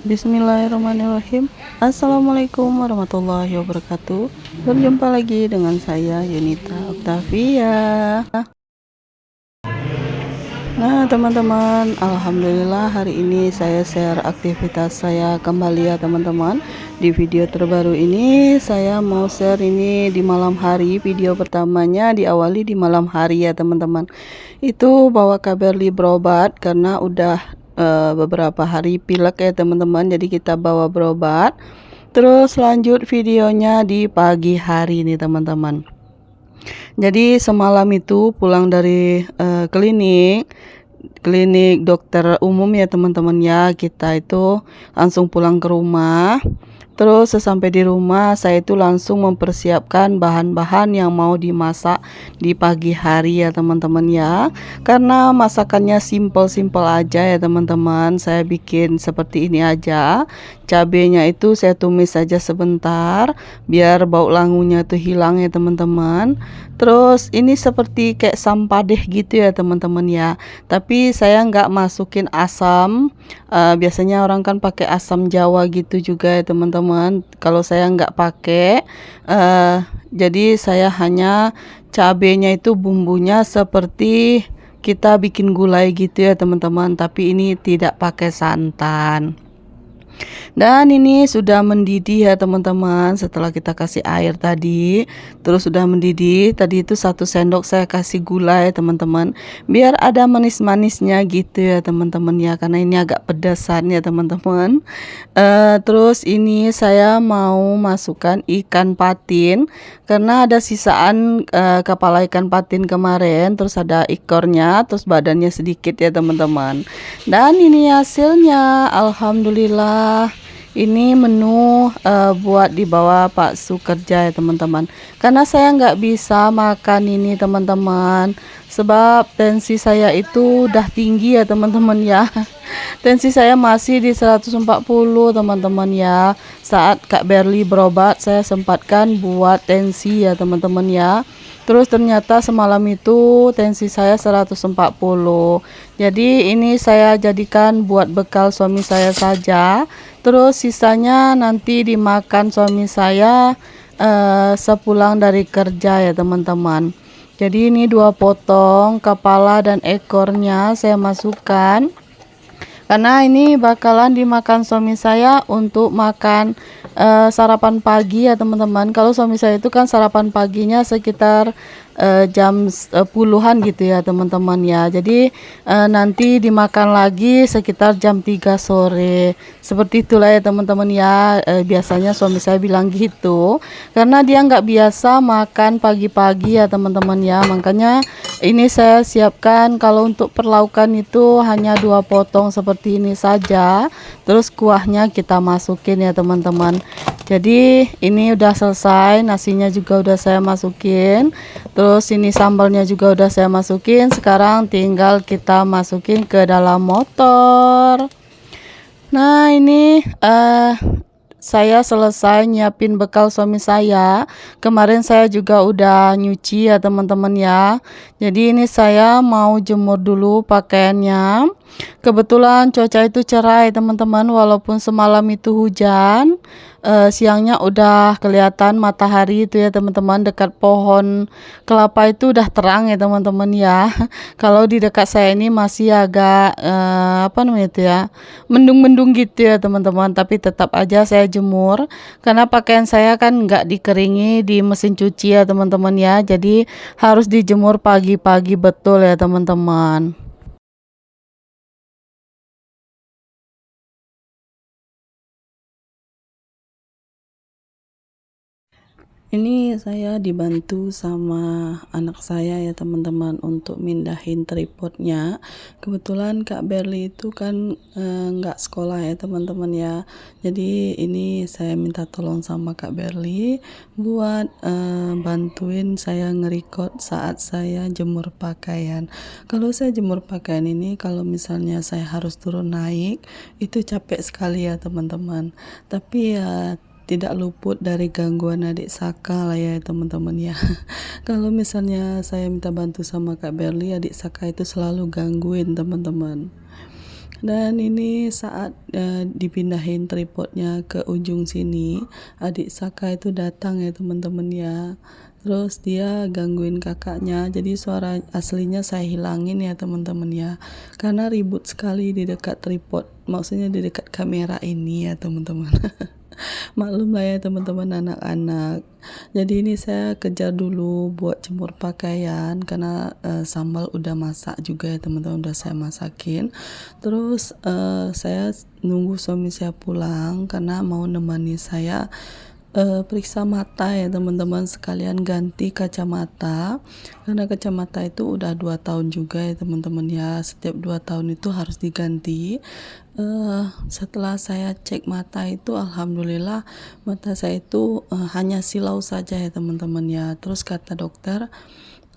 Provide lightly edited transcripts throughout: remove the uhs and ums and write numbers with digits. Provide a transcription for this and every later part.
Bismillahirrahmanirrahim. Assalamualaikum warahmatullahi wabarakatuh. Berjumpa lagi dengan saya Yunita Octavia. Nah teman-teman, alhamdulillah hari ini saya share aktivitas saya kembali ya teman-teman. Di video terbaru ini saya mau share ini di malam hari. Video pertamanya diawali di malam hari ya teman-teman. Itu bawa Kak Berli berobat karena udah beberapa hari pilek ya teman-teman, jadi kita bawa berobat. Terus lanjut videonya di pagi hari nih teman-teman. Jadi semalam itu pulang dari klinik dokter umum ya teman-teman ya, kita itu langsung pulang ke rumah. Terus sesampai di rumah saya itu langsung mempersiapkan bahan-bahan yang mau dimasak di pagi hari ya teman-teman ya. Karena masakannya simple-simple aja ya teman-teman. Saya bikin seperti ini aja. Cabenya itu saya tumis saja sebentar biar bau langunya tuh hilang ya teman-teman. Terus ini seperti kayak sampadeh gitu ya teman-teman ya. Tapi saya nggak masukin asam. Biasanya orang kan pakai asam Jawa gitu juga ya teman-teman. Kalau saya nggak pakai, jadi saya hanya cabenya itu bumbunya seperti kita bikin gulai gitu ya teman-teman. Tapi ini tidak pakai santan. Dan ini sudah mendidih ya teman-teman. Setelah kita kasih air tadi, terus sudah mendidih. Tadi itu 1 sendok saya kasih gula ya teman-teman, biar ada manis-manisnya gitu ya teman-teman ya, karena ini agak pedasan ya teman-teman. Terus ini saya mau masukkan ikan patin karena ada sisaan kepala ikan patin kemarin, terus ada ekornya, terus badannya sedikit ya teman-teman. Dan ini hasilnya, alhamdulillah. Ini menu buat dibawa Pak Su kerja ya teman-teman. Karena saya nggak bisa makan ini teman-teman, sebab tensi saya itu udah tinggi ya teman-teman ya. Tensi saya masih di 140 teman-teman ya. Saat Kak Berli berobat saya sempatkan buat tensi ya teman-teman ya. Terus ternyata semalam itu tensi saya 140. Jadi ini saya jadikan buat bekal suami saya saja. Terus sisanya nanti dimakan suami saya sepulang dari kerja ya teman-teman. Jadi ini 2 potong kepala dan ekornya saya masukkan. Karena ini bakalan dimakan suami saya untuk makan sarapan pagi ya teman-teman. Kalau suami saya itu kan sarapan paginya sekitar jam puluhan gitu ya teman-teman ya. Jadi nanti dimakan lagi sekitar jam 3 sore. Seperti itulah ya teman-teman ya. Biasanya suami saya bilang gitu. Karena dia nggak biasa makan pagi-pagi ya teman-teman ya. Makanya ini saya siapkan kalau untuk perlaukan itu hanya 2 potong seperti ini saja. Terus kuahnya kita masukin ya teman-teman. Jadi ini udah selesai, nasinya juga udah saya masukin. Terus ini sambalnya juga udah saya masukin. Sekarang tinggal kita masukin ke dalam motor. Nah ini saya selesai nyiapin bekal suami saya. Kemarin saya juga udah nyuci ya teman-teman ya. Jadi ini saya mau jemur dulu pakaiannya. Kebetulan cuaca itu cerah ya teman-teman, walaupun semalam itu hujan. Siangnya udah kelihatan matahari itu ya teman-teman, dekat pohon kelapa itu udah terang ya teman-teman ya. Kalau di dekat saya ini masih agak apa namanya itu ya, mendung-mendung gitu ya teman-teman, tapi tetap aja saya jemur karena pakaian saya kan nggak dikeringi di mesin cuci ya teman-teman ya, jadi harus dijemur pagi-pagi betul ya teman-teman. Ini saya dibantu sama anak saya ya teman-teman untuk mindahin tripodnya. Kebetulan Kak Berli itu kan nggak sekolah ya teman-teman ya. Jadi ini saya minta tolong sama Kak Berli buat bantuin saya nge-record saat saya jemur pakaian. Kalau saya jemur pakaian ini, kalau misalnya saya harus turun naik, itu capek sekali ya teman-teman. Tapi ya tidak luput dari gangguan adik Saka lah ya teman-teman ya. Kalau misalnya saya minta bantu sama Kak Berli, adik Saka itu selalu gangguin teman-teman. Dan ini saat dipindahin tripodnya ke ujung sini, adik Saka itu datang ya teman-teman ya. Terus dia gangguin kakaknya, jadi suara aslinya saya hilangin ya teman-teman ya. Karena ribut sekali di dekat tripod, maksudnya di dekat kamera ini ya teman-teman. Maklum lah ya teman-teman anak-anak. Jadi ini saya kejar dulu buat jemur pakaian karena sambal udah masak juga ya teman-teman, udah saya masakin. Terus saya nunggu suami saya pulang karena mau nemani saya periksa mata ya teman-teman, sekalian ganti kacamata karena kacamata itu udah 2 tahun juga ya teman-teman ya, setiap 2 tahun itu harus diganti. Setelah saya cek mata itu alhamdulillah mata saya itu hanya silau saja ya teman-teman ya. Terus kata dokter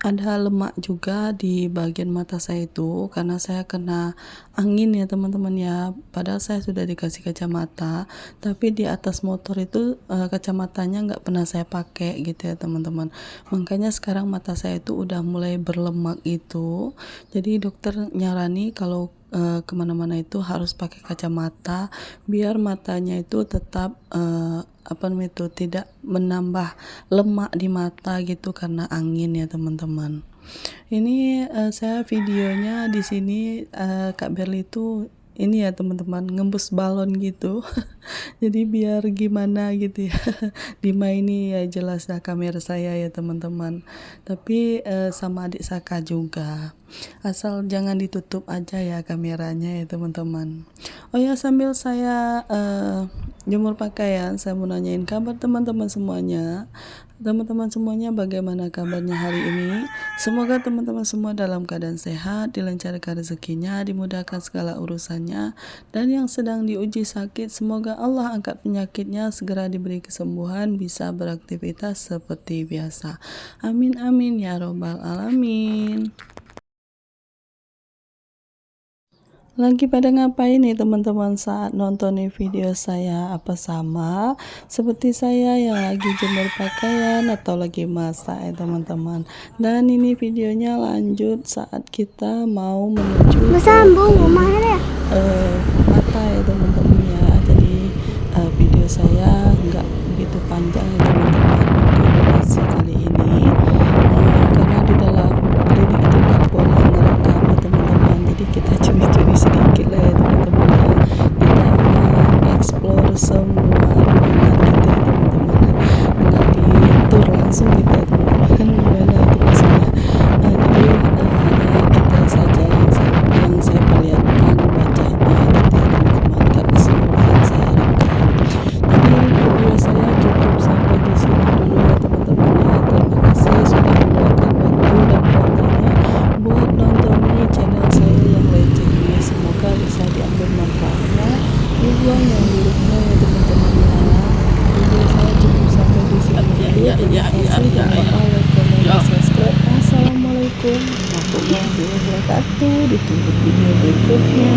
ada lemak juga di bagian mata saya itu karena saya kena angin ya teman-teman ya, padahal saya sudah dikasih kacamata tapi di atas motor itu kacamatanya nggak pernah saya pakai gitu ya teman-teman, makanya sekarang mata saya itu udah mulai berlemak itu. Jadi dokter nyarani kalau kemana-mana itu harus pakai kacamata biar matanya itu tetap tidak menambah lemak di mata gitu karena angin ya teman-teman. Ini saya videonya di sini Kak Berli itu ini ya teman-teman ngembus balon gitu. Jadi biar gimana gitu ya. Dimaini ya jelas lah kamera saya ya teman-teman. Tapi sama adik Saka juga. Asal jangan ditutup aja ya kameranya ya teman-teman. Oh ya, sambil saya jemur pakaian, saya mau nanyain kabar teman-teman semuanya. Teman-teman semuanya bagaimana kabarnya hari ini? Semoga teman-teman semua dalam keadaan sehat, dilancarkan rezekinya, dimudahkan segala urusannya, dan yang sedang diuji sakit semoga Allah angkat penyakitnya, segera diberi kesembuhan, bisa beraktivitas seperti biasa. Amin amin ya robbal alamin. Lagi pada ngapain nih teman-teman saat nonton video saya? Apa sama seperti saya yang lagi jemur pakaian atau lagi masak ya teman-teman? Dan ini videonya lanjut saat kita mau menuju mata ya teman-teman ya. Jadi video saya nggak begitu panjang ya teman-teman untuk durasi kali ini. Karena di dalam klinik itu nggak boleh merekam ya teman-teman, jadi kita curi-curi sedikit lah ya teman-teman ya, kita mengeksplor semua ruangan gitu ya teman-teman, nggak ditur langsung gitu ya teman-teman, gimana itu maksudnya. Jadi hanya kita saja yang saya perlihatkan wajahnya gitu ya teman-teman, nggak keseluruhan saya rekam. Jadi video saya cukup sampai di sini dulu ya teman-teman ya. Terima kasih sudah meluangkan waktu dan kuotanya buat nonton channel saya yang receh ini. Semoga bisa diambil manfaatnya, dibuang yang buruknya ya teman-teman ya. Video saya cukup sampai di sini dulu. Terima kasih, jangan lupa like, comment, dan subscribe. Assalamualaikum warahmatullahi wabarakatuh. Ditunggu video berikutnya.